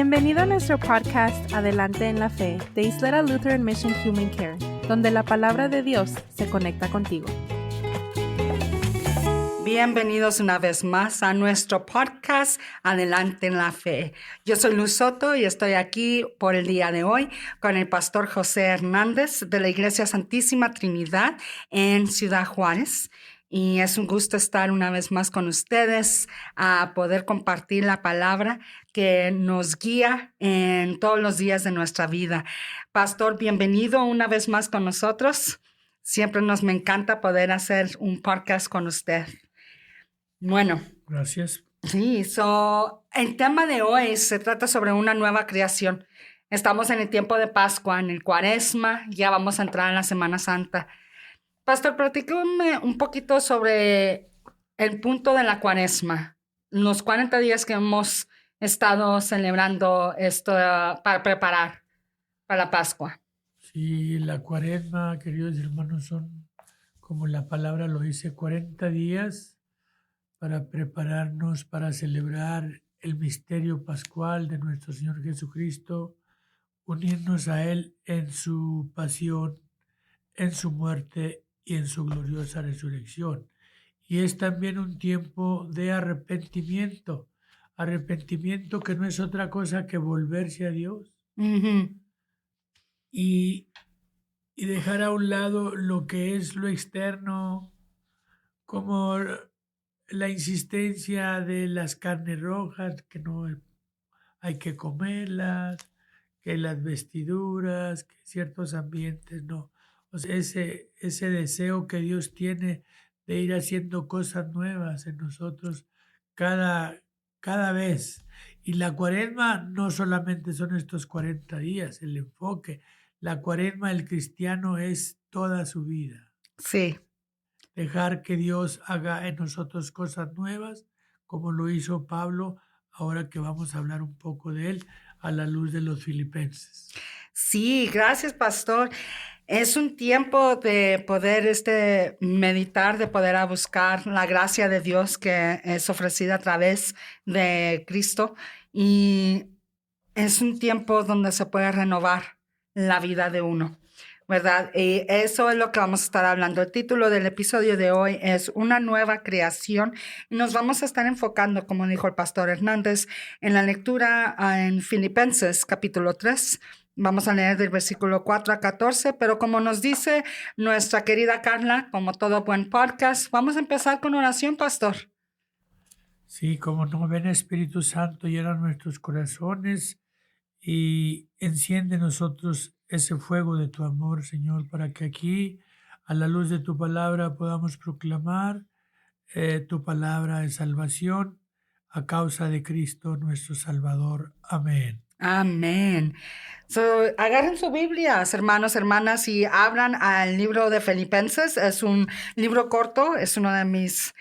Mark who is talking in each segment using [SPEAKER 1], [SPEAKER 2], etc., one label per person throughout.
[SPEAKER 1] Bienvenido a nuestro podcast Adelante en la Fe de Isleta Lutheran Mission Human Care, donde la palabra de Dios se conecta contigo.
[SPEAKER 2] Bienvenidos una vez más a nuestro podcast Adelante en la Fe. Yo soy Luz Soto y estoy aquí por el día de hoy con el pastor José Hernández de la Iglesia Santísima Trinidad en Ciudad Juárez. Y es un gusto estar una vez más con ustedes a poder compartir la palabra que nos guía en todos los días de nuestra vida. Pastor, bienvenido una vez más con nosotros. Siempre me encanta poder hacer un podcast con usted. Bueno.
[SPEAKER 3] Gracias.
[SPEAKER 2] Sí, el tema de hoy se trata sobre una nueva creación. Estamos en el tiempo de Pascua, en el Cuaresma, ya vamos a entrar en la Semana Santa. Pastor, platícame un poquito sobre el punto de la Cuaresma, los 40 días que hemos estado celebrando esto para preparar para la Pascua.
[SPEAKER 3] Sí, la Cuaresma, queridos hermanos, son, como la palabra lo dice, 40 días para prepararnos para celebrar el misterio pascual de nuestro Señor Jesucristo, unirnos a Él en su pasión, en su muerte y en su gloriosa resurrección. Y es también un tiempo de arrepentimiento que no es otra cosa que volverse a Dios.
[SPEAKER 2] Uh-huh.
[SPEAKER 3] Y dejar a un lado lo que es lo externo, como la insistencia de las carnes rojas, que no hay que comerlas, que las vestiduras, que ciertos ambientes no. O sea, ese deseo que Dios tiene de ir haciendo cosas nuevas en nosotros cada vez. Y la Cuaresma no solamente son estos 40 días, el enfoque. La Cuaresma del cristiano es toda su vida.
[SPEAKER 2] Sí.
[SPEAKER 3] Dejar que Dios haga en nosotros cosas nuevas, como lo hizo Pablo, ahora que vamos a hablar un poco de él a la luz de los Filipenses.
[SPEAKER 2] Sí, gracias, pastor. Es un tiempo de poder meditar, de poder buscar la gracia de Dios que es ofrecida a través de Cristo. Y es un tiempo donde se puede renovar la vida de uno, ¿verdad? Y eso es lo que vamos a estar hablando. El título del episodio de hoy es Una nueva creación. Y nos vamos a estar enfocando, como dijo el pastor Hernández, en la lectura en Filipenses capítulo 3. Vamos a leer del versículo 4 a 14, pero como nos dice nuestra querida Carla, como todo buen podcast, vamos a empezar con oración, pastor.
[SPEAKER 3] Sí, como no, ven Espíritu Santo, llena nuestros corazones y enciende en nosotros ese fuego de tu amor, Señor, para que aquí, a la luz de tu palabra, podamos proclamar tu palabra de salvación a causa de Cristo nuestro Salvador. Amén.
[SPEAKER 2] Amén. Agarren su Biblia, hermanos, hermanas, y abran al libro de Filipenses. Es un libro corto, es una de mis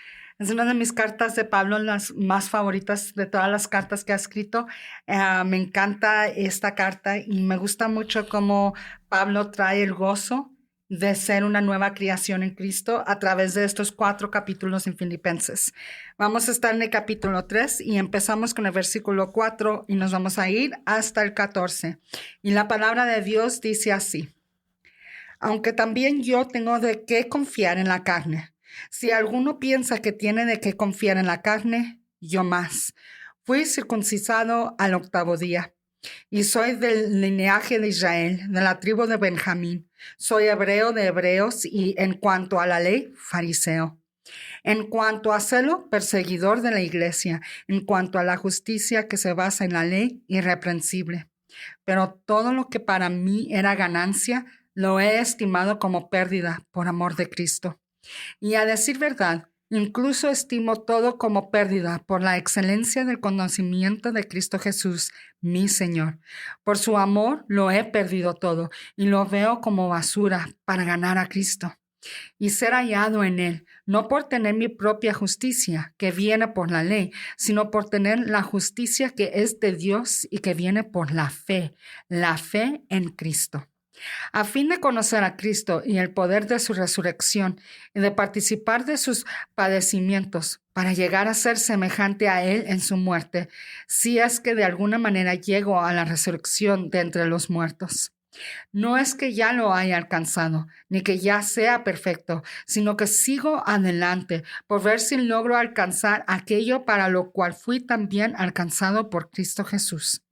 [SPEAKER 2] cartas de Pablo, las más favoritas de todas las cartas que ha escrito. Me encanta esta carta y me gusta mucho cómo Pablo trae el gozo de ser una nueva creación en Cristo a través de estos 4 capítulos en Filipenses. Vamos a estar en el capítulo 3 y empezamos con el versículo 4 y nos vamos a ir hasta el 14. Y la palabra de Dios dice así: aunque también yo tengo de qué confiar en la carne. Si alguno piensa que tiene de qué confiar en la carne, yo más. Fui circuncidado al 8º día. Y soy del linaje de Israel, de la tribu de Benjamín. Soy hebreo de hebreos y en cuanto a la ley, fariseo. En cuanto a celo, perseguidor de la iglesia. En cuanto a la justicia que se basa en la ley, irreprensible. Pero todo lo que para mí era ganancia, lo he estimado como pérdida por amor de Cristo. Y a decir verdad, incluso estimo todo como pérdida por la excelencia del conocimiento de Cristo Jesús, mi Señor. Por su amor lo he perdido todo y lo veo como basura para ganar a Cristo y ser hallado en Él, no por tener mi propia justicia que viene por la ley, sino por tener la justicia que es de Dios y que viene por la fe en Cristo. a fin de conocer a Cristo y el poder de su resurrección y de participar de sus padecimientos para llegar a ser semejante a Él en su muerte, si es que de alguna manera llego a la resurrección de entre los muertos. No es que ya lo haya alcanzado, ni que ya sea perfecto, sino que sigo adelante por ver si logro alcanzar aquello para lo cual fui también alcanzado por Cristo Jesús.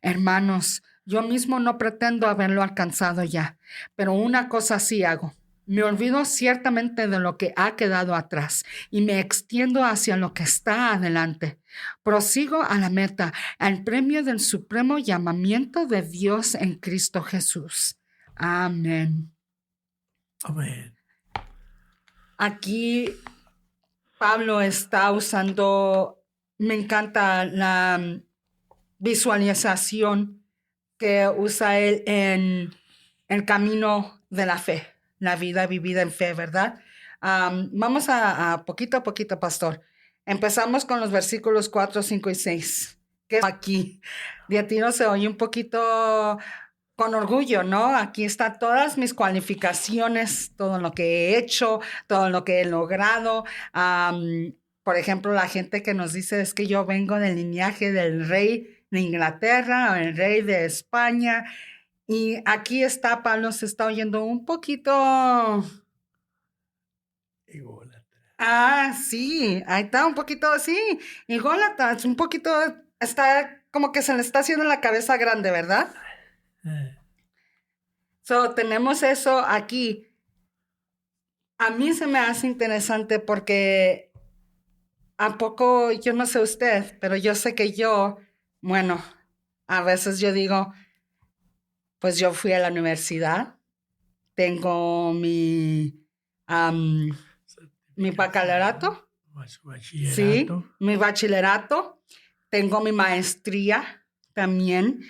[SPEAKER 2] Hermanos, yo mismo no pretendo haberlo alcanzado ya, pero una cosa sí hago. Me olvido ciertamente de lo que ha quedado atrás y me extiendo hacia lo que está adelante. Prosigo a la meta, al premio del supremo llamamiento de Dios en Cristo Jesús. Amén.
[SPEAKER 3] Amén.
[SPEAKER 2] Aquí Pablo está usando, me encanta la visualización que usa él en el camino de la fe, la vida vivida en fe, ¿verdad? Vamos a poquito, pastor. Empezamos con los versículos 4, 5 y 6. Que aquí de ti no se oye un poquito con orgullo, ¿no? Aquí están todas mis cualificaciones, todo lo que he hecho, todo lo que he logrado. Por ejemplo, la gente que nos dice es que yo vengo del linaje del rey de Inglaterra o el rey de España. Y aquí está, Pablo se está oyendo un poquito...
[SPEAKER 3] Ególatra.
[SPEAKER 2] Sí, ahí está un poquito así, ególatra, es un poquito, está como que se le está haciendo la cabeza grande, ¿verdad? Tenemos eso aquí. A mí se me hace interesante porque a poco, yo no sé usted, pero yo sé que bueno, a veces yo digo, pues yo fui a la universidad, tengo mi bacalaureato, sí, mi bachillerato, tengo mi maestría también,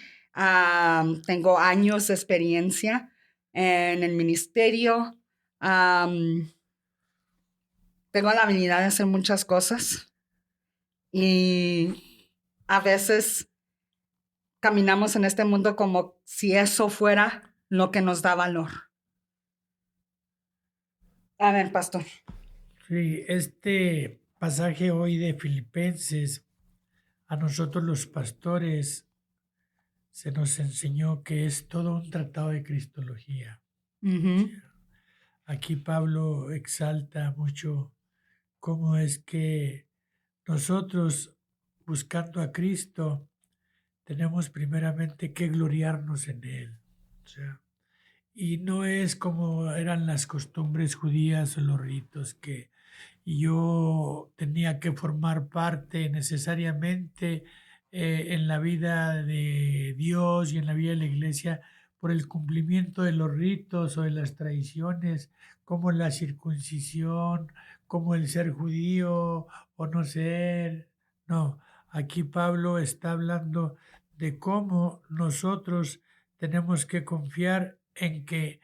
[SPEAKER 2] tengo años de experiencia en el ministerio, tengo la habilidad de hacer muchas cosas y a veces caminamos en este mundo como si eso fuera lo que nos da valor. A ver, pastor.
[SPEAKER 3] Sí, este pasaje hoy de Filipenses, a nosotros los pastores se nos enseñó que es todo un tratado de cristología.
[SPEAKER 2] Uh-huh.
[SPEAKER 3] Aquí Pablo exalta mucho cómo es que nosotros, buscando a Cristo, tenemos primeramente que gloriarnos en Él. O sea, y no es como eran las costumbres judías o los ritos que yo tenía que formar parte necesariamente en la vida de Dios y en la vida de la iglesia por el cumplimiento de los ritos o de las tradiciones, como la circuncisión, como el ser judío o no ser. No, aquí Pablo está hablando de cómo nosotros tenemos que confiar en que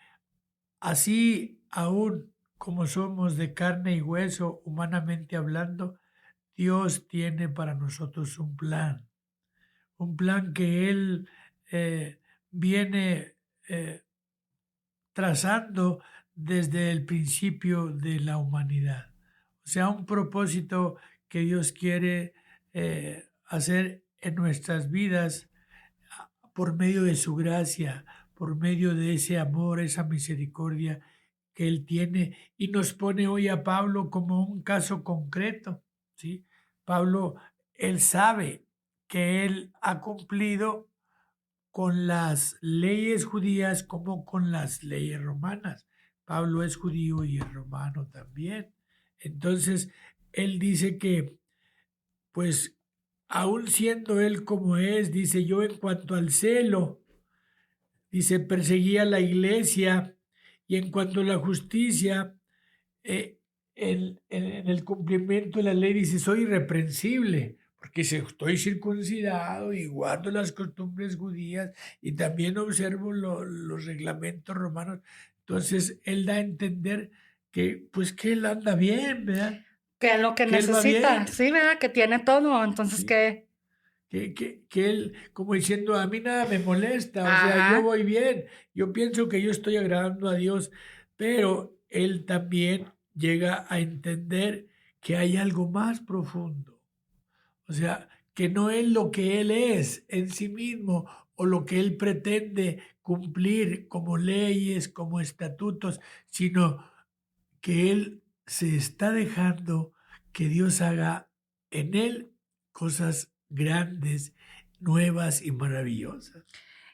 [SPEAKER 3] así aún como somos de carne y hueso, humanamente hablando, Dios tiene para nosotros un plan que Él viene trazando desde el principio de la humanidad. O sea, un propósito que Dios quiere hacer en nuestras vidas por medio de su gracia, por medio de ese amor, esa misericordia que Él tiene, y nos pone hoy a Pablo como un caso concreto, ¿sí? Pablo, él sabe que él ha cumplido con las leyes judías como con las leyes romanas. Pablo es judío y es romano también. Entonces, él dice que, pues, aún siendo él como es, dice, yo en cuanto al celo, dice, perseguía la iglesia, y en cuanto a la justicia, en el cumplimiento de la ley, dice, soy irreprensible, porque estoy circuncidado y guardo las costumbres judías y también observo los reglamentos romanos. Entonces, él da a entender que, pues, que él anda bien, ¿verdad?
[SPEAKER 2] Que es lo que necesita, sí, ¿verdad? Que tiene todo, entonces,
[SPEAKER 3] Sí.
[SPEAKER 2] ¿qué
[SPEAKER 3] que él, como diciendo, a mí nada me molesta, o sea, yo
[SPEAKER 2] Ajá.
[SPEAKER 3] voy bien, yo pienso que yo estoy agradando a Dios, pero él también llega a entender que hay algo más profundo, o sea, que no es lo que él es en sí mismo o lo que él pretende cumplir como leyes, como estatutos, sino que él se está dejando que Dios haga en él cosas grandes, nuevas y maravillosas.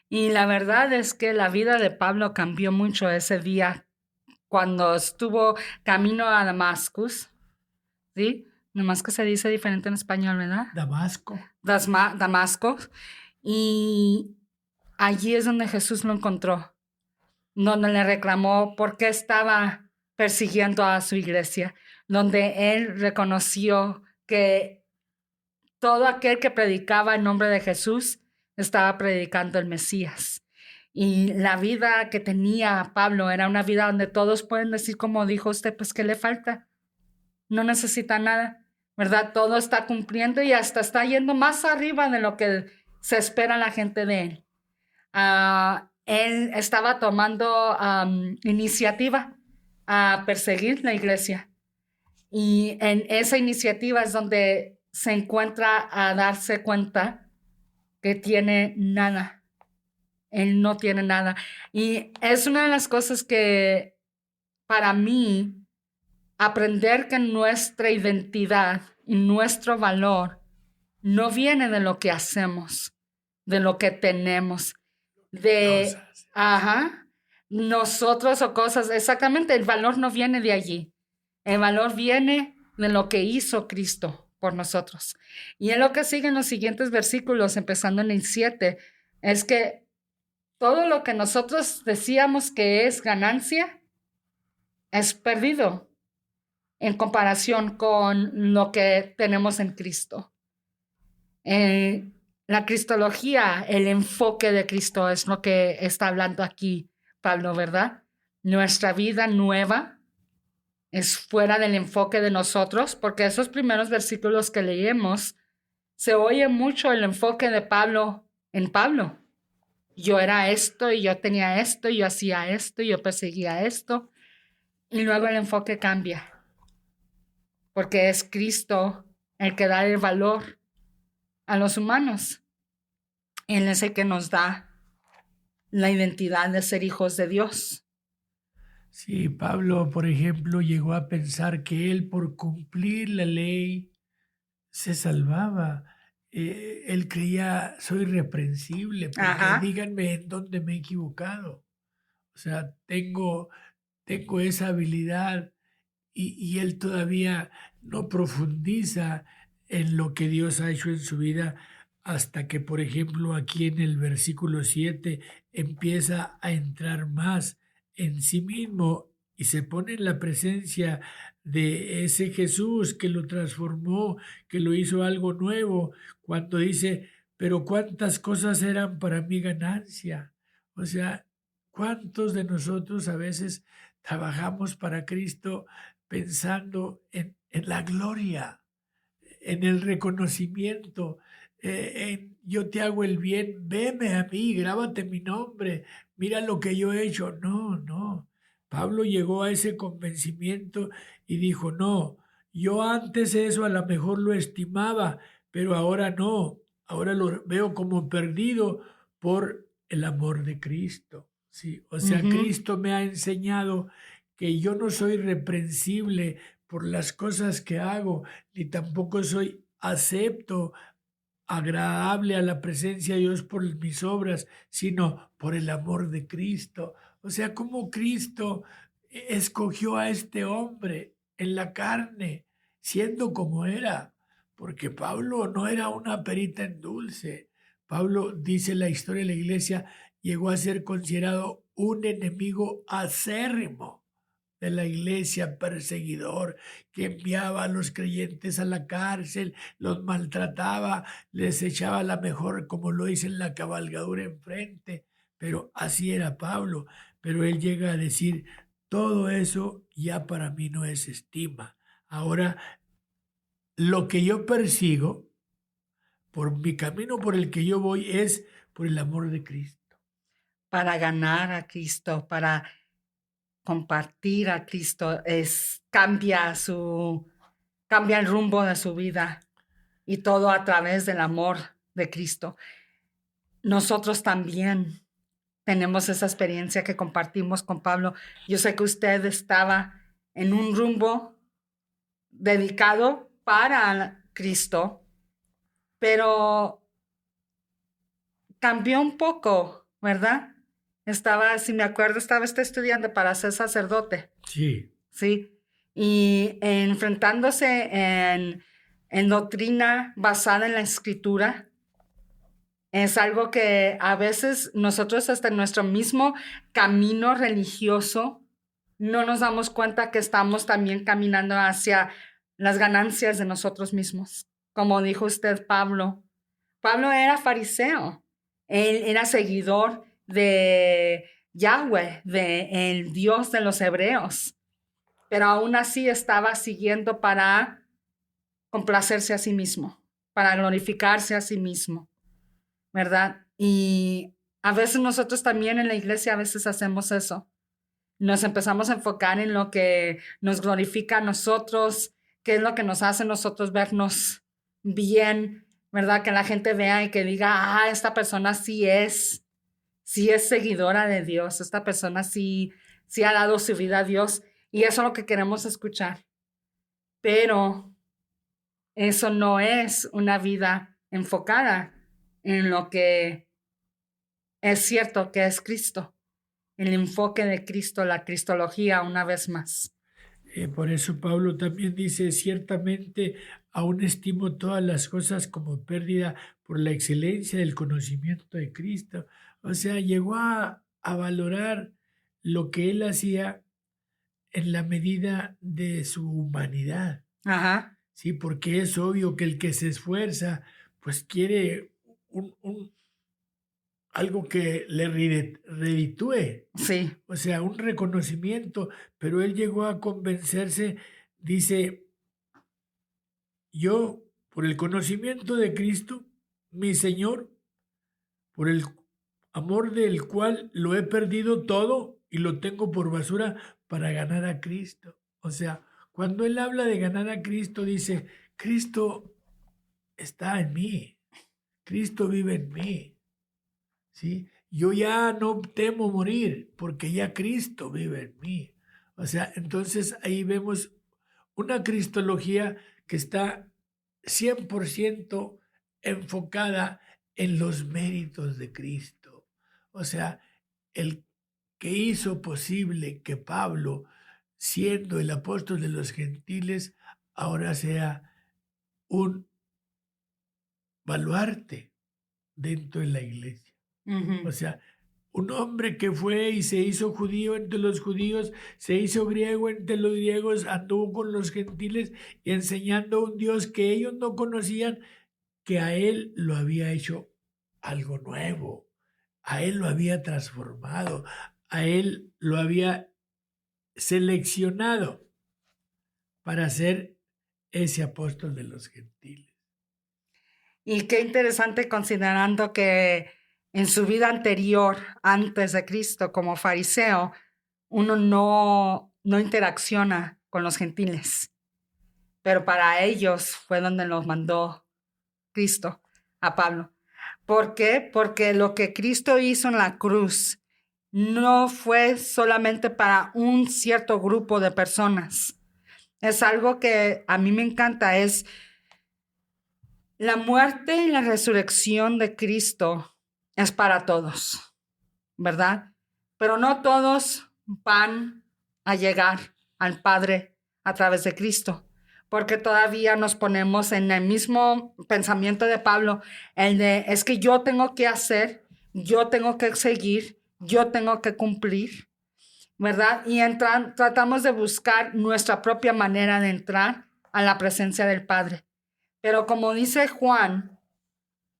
[SPEAKER 2] Y la verdad es que la vida de Pablo cambió mucho ese día cuando estuvo camino a Damascus, ¿sí? Nomás que se dice diferente en español, ¿verdad?
[SPEAKER 3] Damasco.
[SPEAKER 2] Damasco. Y allí es donde Jesús lo encontró, donde le reclamó por qué estaba persiguiendo a su iglesia, donde él reconoció que todo aquel que predicaba en nombre de Jesús estaba predicando el Mesías. Y la vida que tenía Pablo era una vida donde todos pueden decir, como dijo usted, pues, ¿qué le falta? No necesita nada, ¿verdad? Todo está cumpliendo y hasta está yendo más arriba de lo que se espera la gente de él. Él estaba tomando iniciativa a perseguir la iglesia. Y en esa iniciativa es donde se encuentra a darse cuenta que tiene nada. Él no tiene nada. Y es una de las cosas que para mí, aprender que nuestra identidad y nuestro valor no viene de lo que hacemos, de lo que tenemos, de,
[SPEAKER 3] Cosas.
[SPEAKER 2] ajá, nosotros o cosas, exactamente, el valor no viene de allí. El valor viene de lo que hizo Cristo por nosotros. Y en lo que sigue en los siguientes versículos, empezando en el 7, es que todo lo que nosotros decíamos que es ganancia es perdido en comparación con lo que tenemos en Cristo. La cristología, el enfoque de Cristo es lo que está hablando aquí Pablo, ¿verdad? Nuestra vida nueva es fuera del enfoque de nosotros, porque esos primeros versículos que leemos, se oye mucho el enfoque de Pablo en Pablo. Yo era esto y yo tenía esto y yo hacía esto y yo perseguía esto. Y luego el enfoque cambia, porque es Cristo el que da el valor a los humanos. Él es el que nos da la identidad de ser hijos de Dios.
[SPEAKER 3] Sí, Pablo, por ejemplo, llegó a pensar que él por cumplir la ley se salvaba. Él creía, soy irreprensible, porque
[SPEAKER 2] Ajá.
[SPEAKER 3] díganme en dónde me he equivocado. O sea, tengo esa habilidad y él todavía no profundiza en lo que Dios ha hecho en su vida hasta que, por ejemplo, aquí en el versículo 7 empieza a entrar más en sí mismo y se pone en la presencia de ese Jesús que lo transformó, que lo hizo algo nuevo, cuando dice, pero cuántas cosas eran para mi ganancia. O sea, ¿cuántos de nosotros a veces trabajamos para Cristo pensando en la gloria, en el reconocimiento, en yo te hago el bien, veme a mí, grábate mi nombre, mira lo que yo he hecho? No, no. Pablo llegó a ese convencimiento y dijo, no, yo antes eso a lo mejor lo estimaba, pero ahora no, ahora lo veo como perdido por el amor de Cristo. Sí, o sea, Cristo me ha enseñado que yo no soy reprensible por las cosas que hago, ni tampoco soy acepto, agradable a la presencia de Dios por mis obras, sino por el amor de Cristo. O sea, como Cristo escogió a este hombre en la carne, siendo como era, porque Pablo no era una perita en dulce. Pablo, dice la historia de la iglesia, llegó a ser considerado un enemigo acérrimo de la iglesia, perseguidor, que enviaba a los creyentes a la cárcel, los maltrataba, les echaba la mejor, como lo dice en la cabalgadura enfrente. Pero así era Pablo. Pero él llega a decir, todo eso ya para mí no es estima. Ahora, lo que yo persigo, por mi camino por el que yo voy es por el amor de Cristo.
[SPEAKER 2] Para ganar a Cristo, para compartir a Cristo, cambia el rumbo de su vida y todo a través del amor de Cristo. Nosotros también tenemos esa experiencia que compartimos con Pablo. Yo sé que usted estaba en un rumbo dedicado para Cristo, pero cambió un poco, ¿verdad? Si me acuerdo, estaba estudiando para ser sacerdote.
[SPEAKER 3] Sí.
[SPEAKER 2] Sí. Y enfrentándose en doctrina basada en la Escritura, es algo que a veces nosotros hasta en nuestro mismo camino religioso no nos damos cuenta que estamos también caminando hacia las ganancias de nosotros mismos. Como dijo usted, Pablo. Pablo era fariseo. Él era seguidor de Yahweh, de el Dios de los hebreos. Pero aún así estaba siguiendo para complacerse a sí mismo, para glorificarse a sí mismo, ¿verdad? Y a veces nosotros también en la iglesia a veces hacemos eso. Nos empezamos a enfocar en lo que nos glorifica a nosotros, qué es lo que nos hace a nosotros vernos bien, ¿verdad? Que la gente vea y que diga, esta persona sí es seguidora de Dios, esta persona sí ha dado su vida a Dios, y eso es lo que queremos escuchar. Pero eso no es una vida enfocada en lo que es cierto que es Cristo. El enfoque de Cristo, la cristología, una vez más.
[SPEAKER 3] Por eso Pablo también dice, ciertamente aún estimo todas las cosas como pérdida por la excelencia del conocimiento de Cristo. O sea, llegó a valorar lo que él hacía en la medida de su humanidad.
[SPEAKER 2] Ajá.
[SPEAKER 3] Sí, porque es obvio que el que se esfuerza, pues quiere algo que le reditúe.
[SPEAKER 2] Sí.
[SPEAKER 3] O sea, un reconocimiento, pero él llegó a convencerse, dice, yo, por el conocimiento de Cristo, mi Señor, por el amor del cual lo he perdido todo y lo tengo por basura para ganar a Cristo. O sea, cuando él habla de ganar a Cristo, dice, Cristo está en mí, Cristo vive en mí. ¿Sí? Yo ya no temo morir porque ya Cristo vive en mí. O sea, entonces ahí vemos una cristología que está 100% enfocada en los méritos de Cristo. O sea, el que hizo posible que Pablo, siendo el apóstol de los gentiles, ahora sea un baluarte dentro de la iglesia.
[SPEAKER 2] Uh-huh.
[SPEAKER 3] O sea, un hombre que fue y se hizo judío entre los judíos, se hizo griego entre los griegos, anduvo con los gentiles y enseñando un Dios que ellos no conocían, que a él lo había hecho algo nuevo, a él lo había transformado, a él lo había seleccionado para ser ese apóstol de los gentiles.
[SPEAKER 2] Y qué interesante considerando que en su vida anterior, antes de Cristo, como fariseo, uno no interacciona con los gentiles. Pero para ellos fue donde los mandó Cristo a Pablo. ¿Por qué? Porque lo que Cristo hizo en la cruz no fue solamente para un cierto grupo de personas. Es algo que a mí me encanta, es la muerte y la resurrección de Cristo es para todos, ¿verdad? Pero no todos van a llegar al Padre a través de Cristo, porque todavía nos ponemos en el mismo pensamiento de Pablo, el de es que yo tengo que hacer, yo tengo que seguir, yo tengo que cumplir, ¿verdad? Y tratamos de buscar nuestra propia manera de entrar a la presencia del Padre. Pero como dice Juan,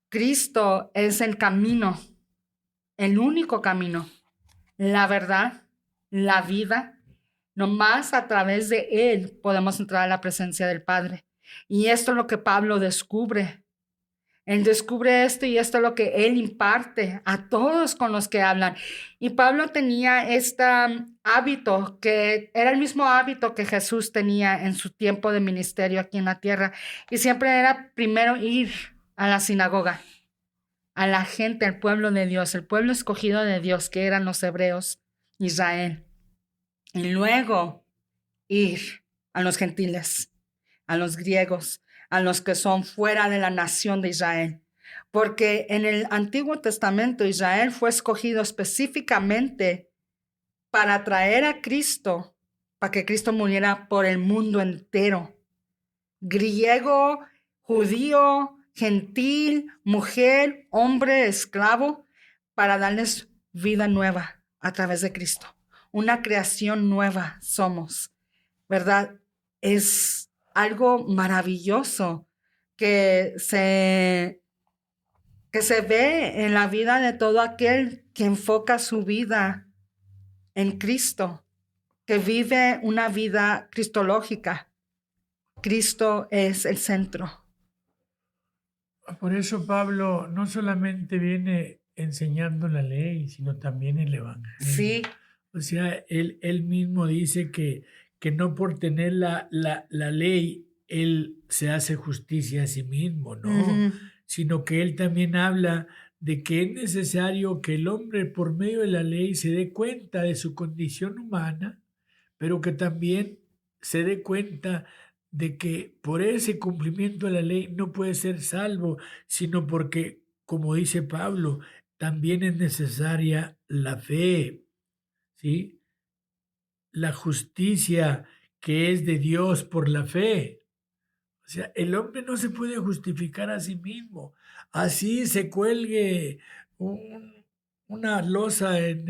[SPEAKER 2] Cristo es el camino, el único camino, la verdad, la vida. Nomás a través de Él podemos entrar a la presencia del Padre. Y esto es lo que Pablo descubre, Él descubre esto y esto es lo que Él imparte a todos con los que hablan. Y Pablo tenía este hábito, que era el mismo hábito que Jesús tenía en su tiempo de ministerio aquí en la tierra. Y siempre era primero ir a la sinagoga, a la gente, al pueblo de Dios, el pueblo escogido de Dios, que eran los hebreos, Israel. Y luego ir a los gentiles, a los griegos, a los que son fuera de la nación de Israel. Porque en el Antiguo Testamento Israel fue escogido específicamente para traer a Cristo, para que Cristo muriera por el mundo entero. Griego, judío, gentil, mujer, hombre, esclavo, para darles vida nueva a través de Cristo. Una creación nueva somos, ¿verdad? Es algo maravilloso que se ve en la vida de todo aquel que enfoca su vida en Cristo, que vive una vida cristológica. Cristo es el centro.
[SPEAKER 3] Por eso Pablo no solamente viene enseñando la ley, sino también el evangelio.
[SPEAKER 2] Sí.
[SPEAKER 3] O sea, él mismo dice que no por tener la ley, él se hace justicia a sí mismo, ¿no?
[SPEAKER 2] Uh-huh.
[SPEAKER 3] Sino que él también habla de que es necesario que el hombre por medio de la ley se dé cuenta de su condición humana, pero que también se dé cuenta de que por ese cumplimiento de la ley no puede ser salvo, sino porque, como dice Pablo, también es necesaria la fe, ¿sí? La justicia que es de Dios por la fe. O sea, el hombre no se puede justificar a sí mismo. Así se cuelgue una losa en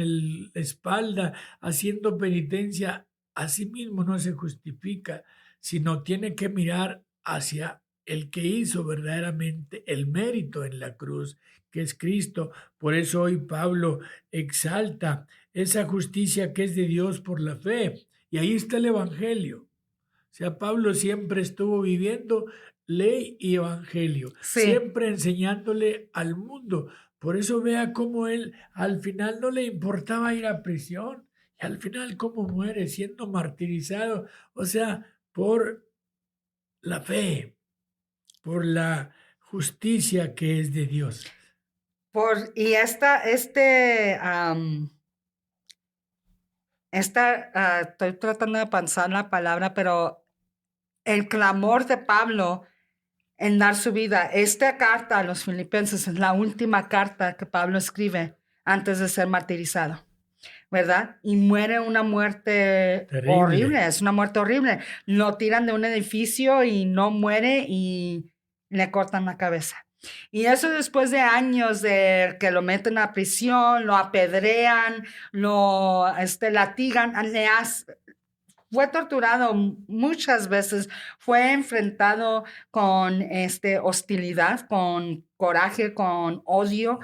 [SPEAKER 3] la espalda haciendo penitencia, a sí mismo no se justifica, sino tiene que mirar hacia el que hizo verdaderamente el mérito en la cruz, que es Cristo. Por eso hoy Pablo exalta esa justicia que es de Dios por la fe. Y ahí está el evangelio. O sea, Pablo siempre estuvo viviendo ley y evangelio,
[SPEAKER 2] Sí.
[SPEAKER 3] siempre enseñándole al mundo. Por eso vea cómo él al final no le importaba ir a prisión. Y al final cómo muere siendo martirizado. O sea, por la fe, por la justicia que es de Dios.
[SPEAKER 2] Estoy tratando de pensar la palabra, pero el clamor de Pablo en dar su vida. Esta carta a los Filipenses es la última carta que Pablo escribe antes de ser martirizado, ¿verdad? Y muere una muerte
[SPEAKER 3] Terrible.
[SPEAKER 2] horrible, es una muerte horrible. Lo tiran de un edificio y no muere y le cortan la cabeza. Y eso después de años de que lo meten a prisión, lo apedrean, lo latigan, fue torturado muchas veces, fue enfrentado con hostilidad, con coraje, con odio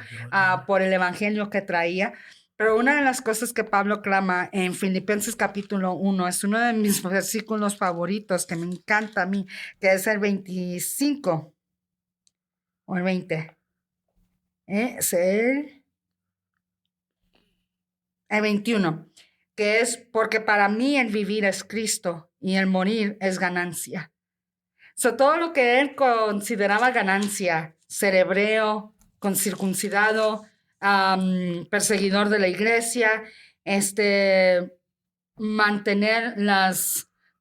[SPEAKER 2] por el evangelio que traía. Pero una de las cosas que Pablo clama en Filipenses capítulo 1 es uno de mis versículos favoritos que me encanta a mí, que es el 25 o el 20. Es el 21. Que es porque para mí el vivir es Cristo y el morir es ganancia. Todo lo que él consideraba ganancia, ser hebreo, circuncidado, perseguidor de la iglesia, mantener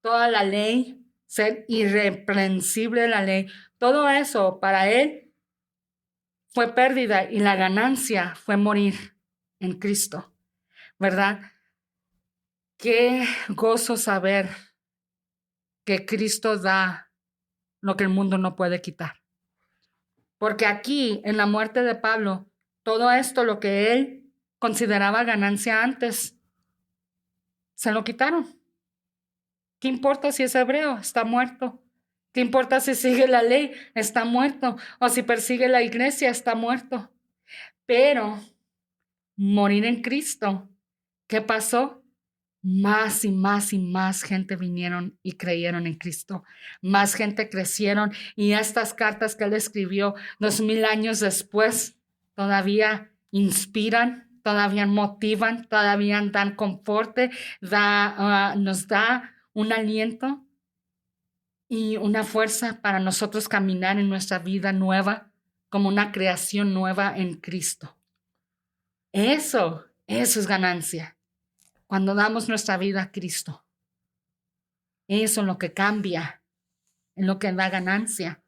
[SPEAKER 2] toda la ley, ser irreprensible la ley, todo eso para él fue pérdida y la ganancia fue morir en Cristo, ¿verdad? Qué gozo saber que Cristo da lo que el mundo no puede quitar. Porque aquí, en la muerte de Pablo, todo esto, lo que él consideraba ganancia antes, se lo quitaron. ¿Qué importa si es hebreo? Está muerto. ¿Qué importa si sigue la ley? Está muerto. O si persigue la iglesia, está muerto. Pero morir en Cristo, ¿qué pasó? más y más y más gente vinieron y creyeron en Cristo. Más gente crecieron y estas cartas que él escribió 2000 años después todavía inspiran, todavía motivan, todavía dan confort, nos da un aliento y una fuerza para nosotros caminar en nuestra vida nueva como una creación nueva en Cristo. Eso es ganancia. Cuando damos nuestra vida a Cristo, eso es lo que cambia, es lo que da ganancia.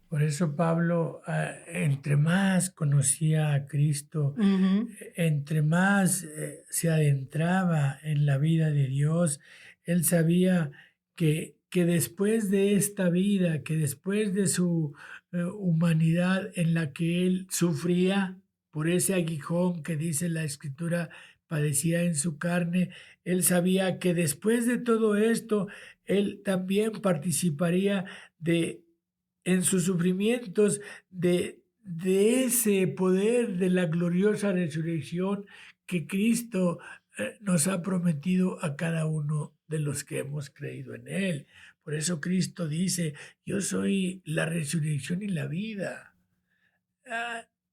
[SPEAKER 3] Por eso Pablo, entre más conocía a Cristo, entre más se adentraba en la vida de Dios, él sabía que después de esta vida, que después de su humanidad en la que él sufría por ese aguijón que dice la Escritura, padecía en su carne, él sabía que después de todo esto, él también participaría en sus sufrimientos de ese poder de la gloriosa resurrección que Cristo nos ha prometido a cada uno de los que hemos creído en Él. Por eso Cristo dice, yo soy la resurrección y la vida.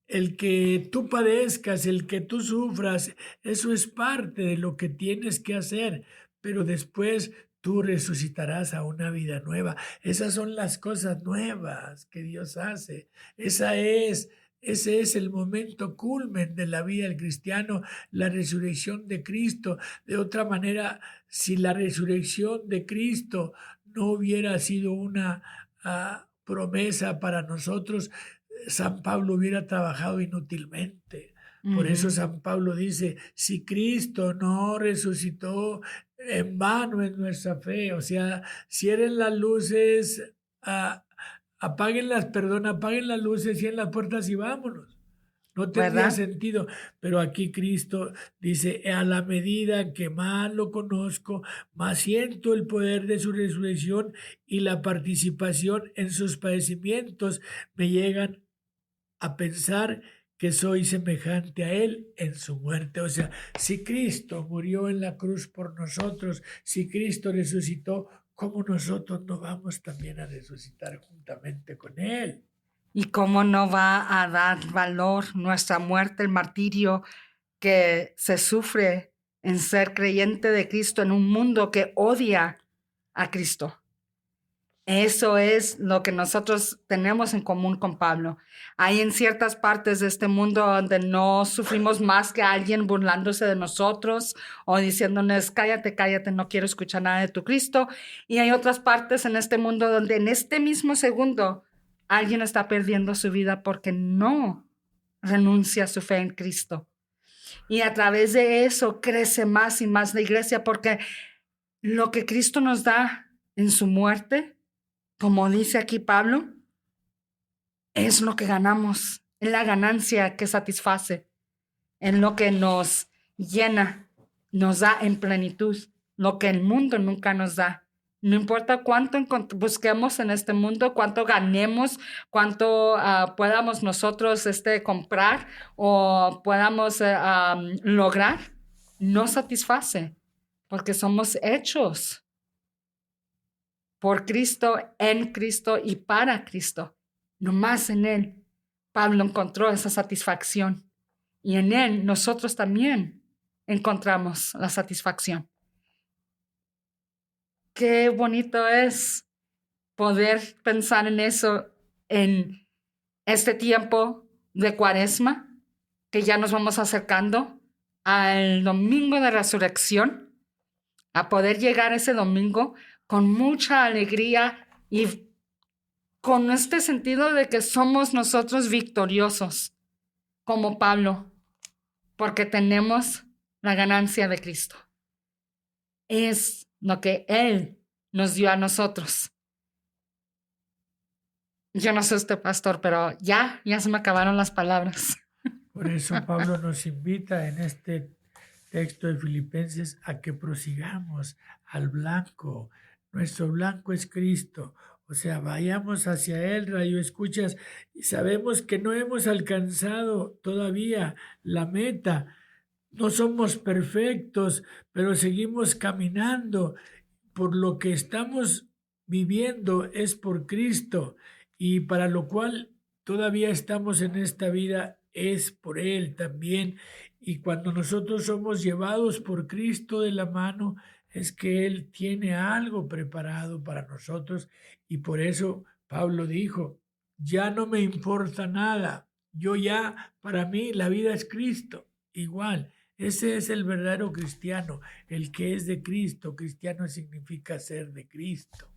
[SPEAKER 3] El que tú padezcas, el que tú sufras, eso es parte de lo que tienes que hacer, pero después tú resucitarás a una vida nueva. Esas son las cosas nuevas que Dios hace. Ese es el momento culmen de la vida del cristiano, la resurrección de Cristo. De otra manera, si la resurrección de Cristo no hubiera sido una promesa para nosotros, San Pablo hubiera trabajado inútilmente. Por eso San Pablo dice, si Cristo no resucitó, en vano es nuestra fe. O sea, cierren las luces, apaguen las luces, cierren las puertas y vámonos. No tendría
[SPEAKER 2] ¿verdad?
[SPEAKER 3] sentido, pero aquí Cristo dice, a la medida que más lo conozco, más siento el poder de su resurrección y la participación en sus padecimientos me llegan a pensar que soy semejante a Él en su muerte. O sea, si Cristo murió en la cruz por nosotros, si Cristo resucitó, ¿cómo nosotros no vamos también a resucitar juntamente con Él?
[SPEAKER 2] ¿Y cómo no va a dar valor nuestra muerte, el martirio que se sufre en ser creyente de Cristo en un mundo que odia a Cristo? Eso es lo que nosotros tenemos en común con Pablo. Hay en ciertas partes de este mundo donde no sufrimos más que alguien burlándose de nosotros o diciéndonos, cállate, cállate, no quiero escuchar nada de tu Cristo. Y hay otras partes en este mundo donde en este mismo segundo alguien está perdiendo su vida porque no renuncia a su fe en Cristo. Y a través de eso crece más y más la iglesia porque lo que Cristo nos da en su muerte, como dice aquí Pablo, es lo que ganamos, es la ganancia que satisface, es lo que nos llena, nos da en plenitud, lo que el mundo nunca nos da. No importa cuánto busquemos en este mundo, cuánto ganemos, cuánto podamos nosotros comprar o podamos lograr, no satisface, porque somos hechos por Cristo, en Cristo y para Cristo. Nomás en Él, Pablo encontró esa satisfacción. Y en Él nosotros también encontramos la satisfacción. Qué bonito es poder pensar en eso en este tiempo de Cuaresma, que ya nos vamos acercando al domingo de resurrección, a poder llegar ese domingo con mucha alegría y con este sentido de que somos nosotros victoriosos, como Pablo, porque tenemos la ganancia de Cristo. Es lo que Él nos dio a nosotros. Yo no soy pastor, pero ya se me acabaron las palabras.
[SPEAKER 3] Por eso Pablo nos invita en este texto de Filipenses a que prosigamos al blanco. Nuestro blanco es Cristo. O sea, vayamos hacia Él, radio escuchas, y sabemos que no hemos alcanzado todavía la meta, no somos perfectos, pero seguimos caminando. Por lo que estamos viviendo es por Cristo y para lo cual todavía estamos en esta vida es por Él también. Y cuando nosotros somos llevados por Cristo de la mano, es que Él tiene algo preparado para nosotros. Y por eso Pablo dijo, ya no me importa nada. Yo ya, para mí, la vida es Cristo. Igual, ese es el verdadero cristiano, el que es de Cristo. Cristiano significa ser de Cristo.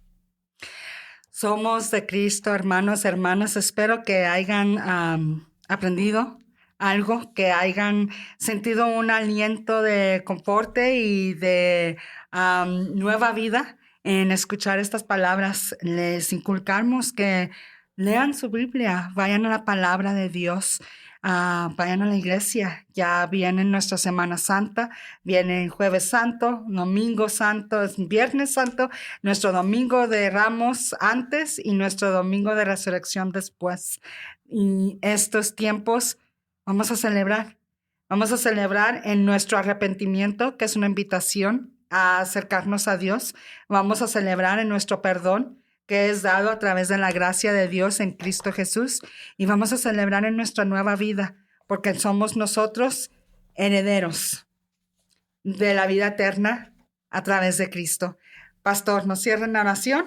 [SPEAKER 2] Somos de Cristo, hermanos, hermanas. Espero que hayan aprendido algo, que hayan sentido un aliento de confort y de nueva vida en escuchar estas palabras. Les inculcamos que lean su Biblia, vayan a la palabra de Dios. Vayan a la iglesia, ya viene nuestra Semana Santa, viene el Jueves Santo, Domingo Santo, es Viernes Santo, nuestro Domingo de Ramos antes y nuestro Domingo de Resurrección después. Y estos tiempos vamos a celebrar en nuestro arrepentimiento, que es una invitación a acercarnos a Dios. Vamos a celebrar en nuestro perdón, que es dado a través de la gracia de Dios en Cristo Jesús, y vamos a celebrar en nuestra nueva vida, porque somos nosotros herederos de la vida eterna a través de Cristo. Pastor, ¿nos cierra en oración?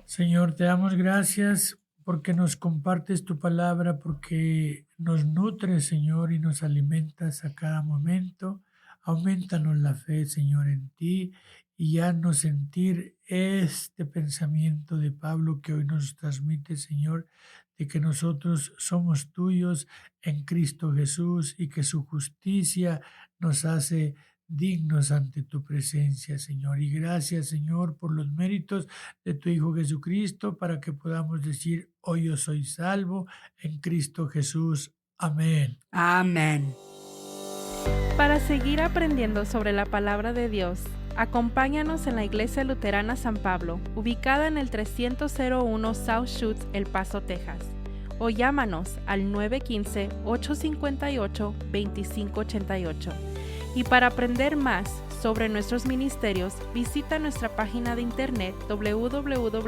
[SPEAKER 3] Señor, te damos gracias porque nos compartes tu palabra, porque nos nutres, Señor, y nos alimentas a cada momento. Aumentanos la fe, Señor, en ti, y haznos sentir este pensamiento de Pablo que hoy nos transmite, Señor, de que nosotros somos tuyos en Cristo Jesús y que su justicia nos hace dignos ante tu presencia, Señor. Y gracias, Señor, por los méritos de tu Hijo Jesucristo, para que podamos decir, hoy yo soy salvo en Cristo Jesús. Amén.
[SPEAKER 2] Amén.
[SPEAKER 1] Para seguir aprendiendo sobre la palabra de Dios, acompáñanos en la Iglesia Luterana San Pablo, ubicada en el 301 South Schutz, El Paso, Texas, o llámanos al 915-858-2588. Y para aprender más sobre nuestros ministerios, visita nuestra página de internet www.ylm.org.